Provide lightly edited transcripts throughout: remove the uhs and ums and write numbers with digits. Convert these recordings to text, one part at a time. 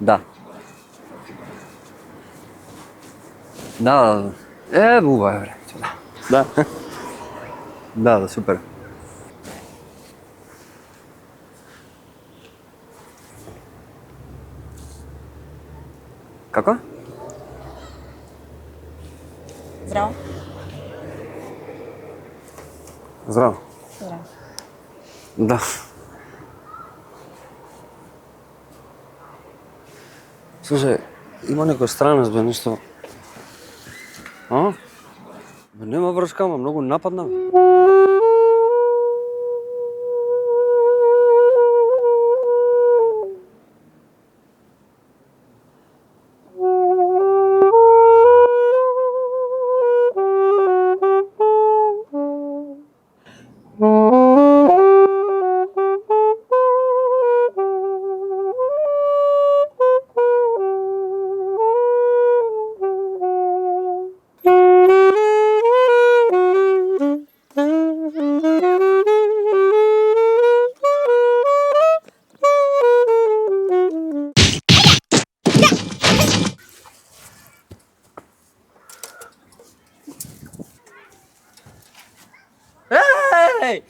Да. Да. Убаво е времето, да. Да. Да, супер. Како? Здраво. Здраво. Здраво. Да. Слушај, има некоја странност, бе, нешто... А? Бе, нема врска, ама многу нападна, бе. Еј!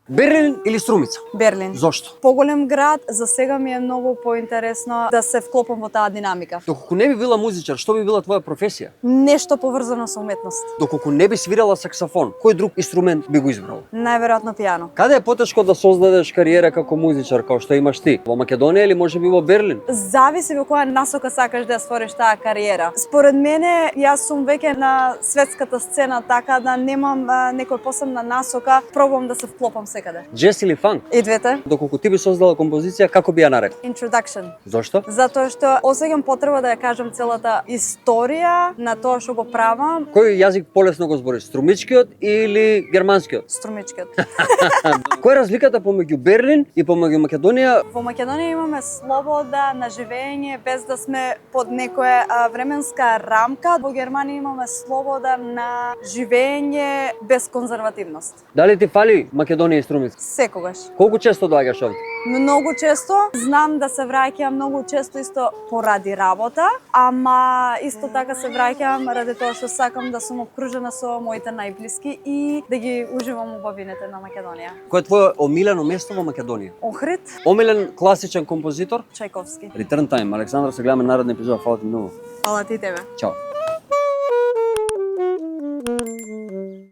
Берлин или Струмица? Берлин. Зошто? Поголем град, за сега ми е многу поинтересно да се вклопам во таа динамика. Доколку не би била музичар, што би била твоја професија? Нешто поврзано со уметност. Доколку не би свирала саксофон, кој друг инструмент би го избрал? Најверојатно пијано. Каде е потешко да создадеш кариера како музичар, како што имаш ти? Во Македонија или можеби во Берлин? Зависи во која насока сакаш да ја створиш таа кариера. Според мене, јас сум веќе на светската сцена, така да немам некоја посебна насока, пробувам да се вклопам секаде. Джез или фанк? И двете. Доколку ти би создала композиција, како би ја нарекла? Introduction. Зошто? Затоа што осеќам потреба да ја кажам целата историја на тоа што го правам. Кој јазик полесно го збориш? Струмичкиот или германскиот? Струмичкиот. Која е разликата помеѓу Берлин и помеѓу Македонија? Во Македонија имаме слобода на живење без да сме под некоја временска рамка. Во Германија имаме слобода на живење без конзервативност. Дали ти фали Македонија и Струмица? Секогаш. Колку често доаѓаш овде? Многу често. Знам да се враќам многу често исто поради работа, ама исто така се враќам ради тоа што сакам да сум обкружена со моите најблиски и да ги уживам убавините на Македонија. Кој е твое омилено место во Македонија? Охрид, Омилен класичен композитор? Чајковски. Return Time. Александра, се гледаме нареден епизод. Фала ти многу. Фала ти тебе. Чао.